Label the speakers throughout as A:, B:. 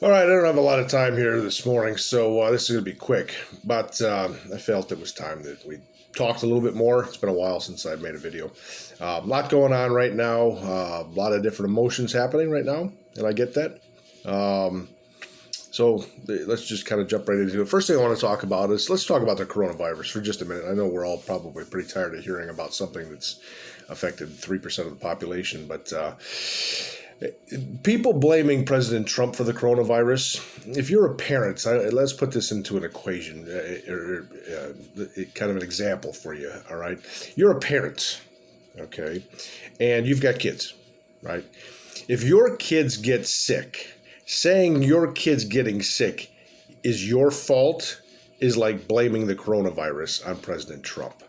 A: All right, I don't have a lot of time here this morning, so this is going to be quick. But I felt it was time that we talked a little bit more. It's been a while since I've made a video. A lot going on right now, a lot of different emotions happening right now, and I get that. So let's just kind of jump right into it. First thing I want to talk about is let's talk about the coronavirus for just a minute. I know we're all probably pretty tired of hearing about something that's affected 3% of the population, but people blaming President Trump for the coronavirus. If you're a parent, let's put this into an equation, kind of an example for you, all right? You're a parent, okay, and you've got kids, right? If your kids get sick, saying your kid's getting sick is your fault is like blaming the coronavirus on President Trump.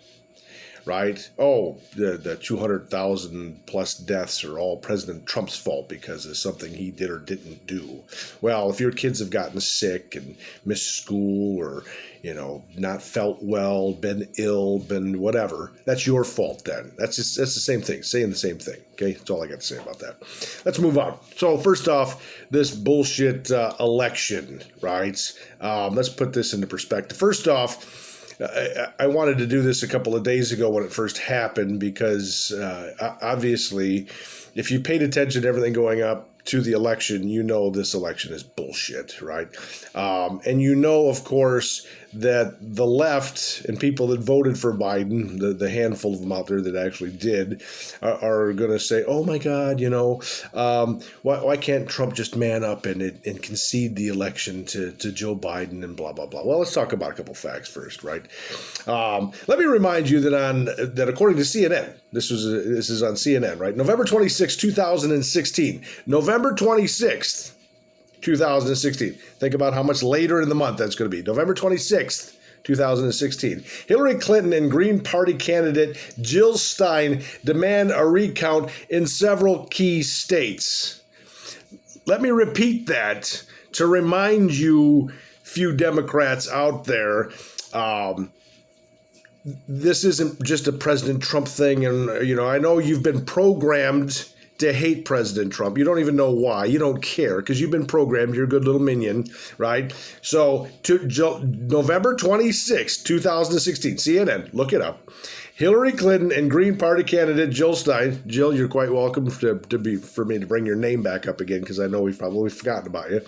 A: Right? Oh, the 200,000 plus deaths are all President Trump's fault because of something he did or didn't do. Well, if your kids have gotten sick and missed school or, not felt well, been ill, been whatever, that's your fault then. That's the same thing, saying the same thing. Okay, that's all I got to say about that. Let's move on. So first off, this bullshit election, right? Let's put this into perspective. First off, I wanted to do this a couple of days ago when it first happened because obviously if you paid attention to everything going up to the election, this election is bullshit, right? And of course, that the left and people that voted for Biden, the handful of them out there that actually did, are going to say, oh my God, why can't Trump just man up and concede the election to Joe Biden and blah, blah, blah. Well, let's talk about a couple facts first, right? Let me remind you that according to CNN, this is on CNN, right? November 26, 2016. November 26th. 2016. Think about how much later in the month that's going to be. November 26th, 2016. Hillary Clinton and Green Party candidate Jill Stein demand a recount in several key states. Let me repeat that to remind you, few Democrats out there, this isn't just a President Trump thing. And, I know you've been programmed to hate President Trump. You don't even know why. You don't care because you've been programmed. You're a good little minion, right? So November 26, 2016, CNN, look it up. Hillary Clinton and Green Party candidate Jill Stein. Jill, you're quite welcome for me to bring your name back up again because I know we've probably forgotten about you.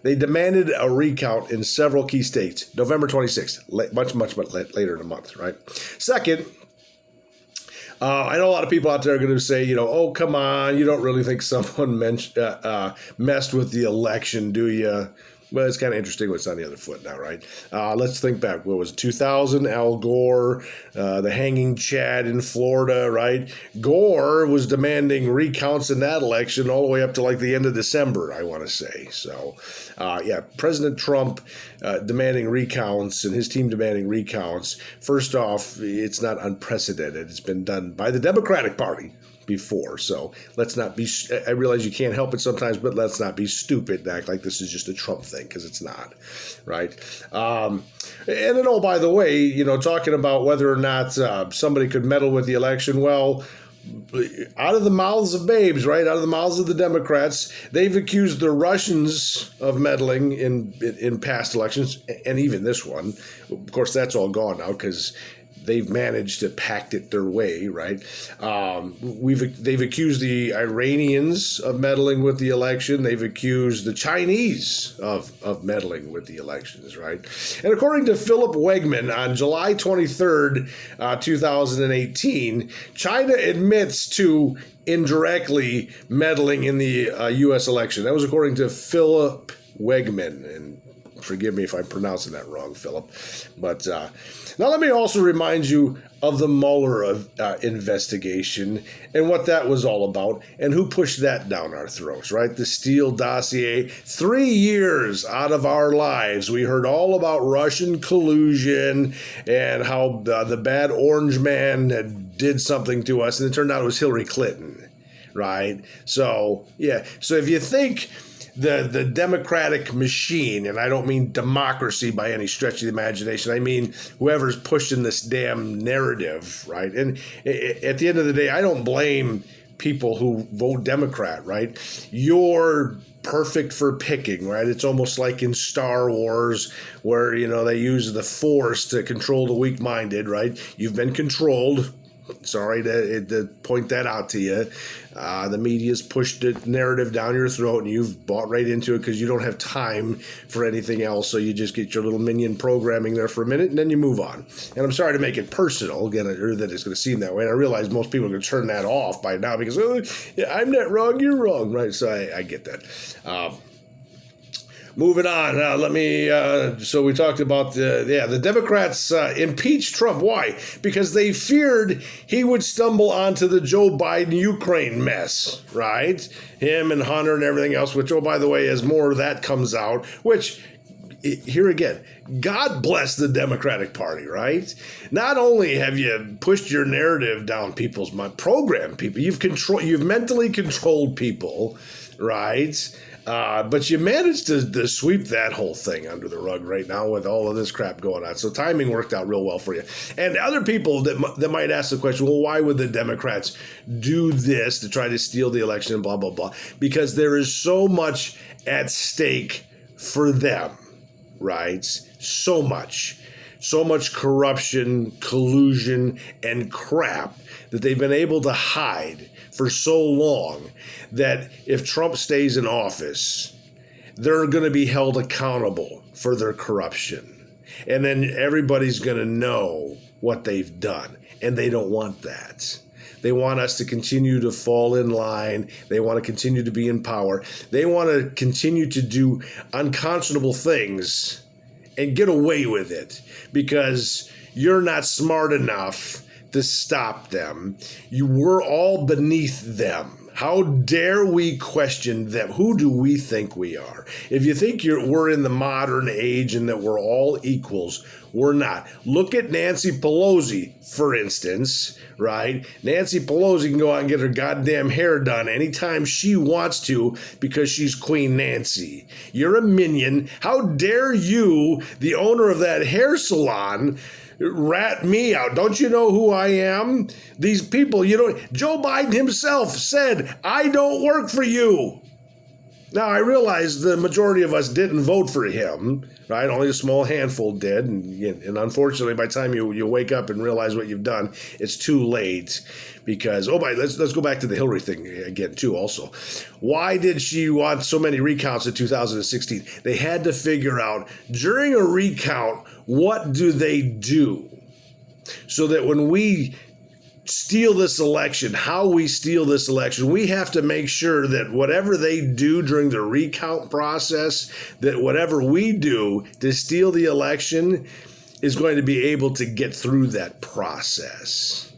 A: They demanded a recount in several key states. November 26th, much later in the month, right? Second, I know a lot of people out there are going to say, oh, come on, you don't really think someone messed with the election, do you? Well, it's kind of interesting what's on the other foot now, right? Let's think back. What was it, 2000? Al Gore, the hanging Chad in Florida, right? Gore was demanding recounts in that election all the way up to like the end of December, I want to say. So, President Trump demanding recounts and his team demanding recounts. First off, it's not unprecedented. It's been done by the Democratic Party before. So let's not be, I realize you can't help it sometimes, but let's not be stupid and act like this is just a Trump thing because it's not, right? And then, oh, by the way, talking about whether or not somebody could meddle with the election, well, out of the mouths of babes, right? Out of the mouths of the Democrats, they've accused the Russians of meddling in past elections, and even this one. Of course, that's all gone now because they've managed to pact it their way, right? They've accused the Iranians of meddling with the election. They've accused the Chinese of meddling with the elections, right? And according to Philip Wegman, on July 23rd, 2018, China admits to indirectly meddling in the U.S. election. That was according to Philip Wegman, and forgive me if I'm pronouncing that wrong, Philip. But now let me also remind you of the Mueller investigation and what that was all about and who pushed that down our throats, right? The Steele dossier. 3 years out of our lives, we heard all about Russian collusion and how the bad orange man had did something to us, and it turned out it was Hillary Clinton, right? So, So if you think the democratic machine, and I don't mean democracy by any stretch of the imagination. I mean whoever's pushing this damn narrative, right? And at the end of the day, I don't blame people who vote Democrat, right? Your perfect for picking, right? It's almost like in Star Wars where, they use the Force to control the weak-minded, right? You've been controlled. Sorry to point that out to you. The media's pushed the narrative down your throat, and you've bought right into it because you don't have time for anything else. So you just get your little minion programming there for a minute, and then you move on. And I'm sorry to make it personal, again, or that it's going to seem that way. And I realize most people are going to turn that off by now because, yeah, I'm not wrong, you're wrong, right? So I get that. Moving on, so we talked about the Democrats impeached Trump. Why? Because they feared he would stumble onto the Joe Biden Ukraine mess, right? Him and Hunter and everything else, which, oh, by the way, as more of that comes out, which, here again, God bless the Democratic Party, right? Not only have you pushed your narrative down people's mind, programmed people, you've mentally controlled people, right? But you managed to sweep that whole thing under the rug right now with all of this crap going on. So timing worked out real well for you. And other people that might ask the question, well, why would the Democrats do this to try to steal the election and blah, blah, blah? Because there is so much at stake for them, right? So much corruption, collusion, and crap that they've been able to hide for so long that if Trump stays in office, they're going to be held accountable for their corruption. And then everybody's going to know what they've done. And they don't want that. They want us to continue to fall in line. They want to continue to be in power. They want to continue to do unconscionable things and get away with it because you're not smart enough to stop them. We're all beneath them. How dare we question them? Who do we think we are? If you think we're in the modern age and that we're all equals, we're not. Look at Nancy Pelosi, for instance, right? Nancy Pelosi can go out and get her goddamn hair done anytime she wants to because she's Queen Nancy. You're a minion. How dare you, the owner of that hair salon, rat me out? Don't you know who I am? These people, Joe Biden himself said, I don't work for you. Now, I realize the majority of us didn't vote for him, right? Only a small handful did. And unfortunately, by the time you wake up and realize what you've done, it's too late. Because, let's go back to the Hillary thing again, too, also. Why did she want so many recounts in 2016? They had to figure out, during a recount, what do they do? So that when we steal this election, how we steal this election, we have to make sure that whatever they do during the recount process, that whatever we do to steal the election is going to be able to get through that process.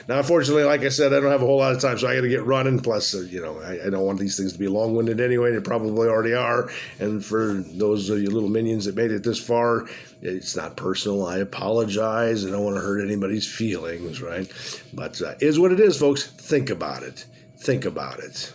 A: Now, unfortunately, like I said, I don't have a whole lot of time, so I got to get running. Plus, I don't want these things to be long-winded anyway. They probably already are. And for those of you little minions that made it this far, it's not personal. I apologize. I don't want to hurt anybody's feelings, right? But is what it is, folks. Think about it. Think about it.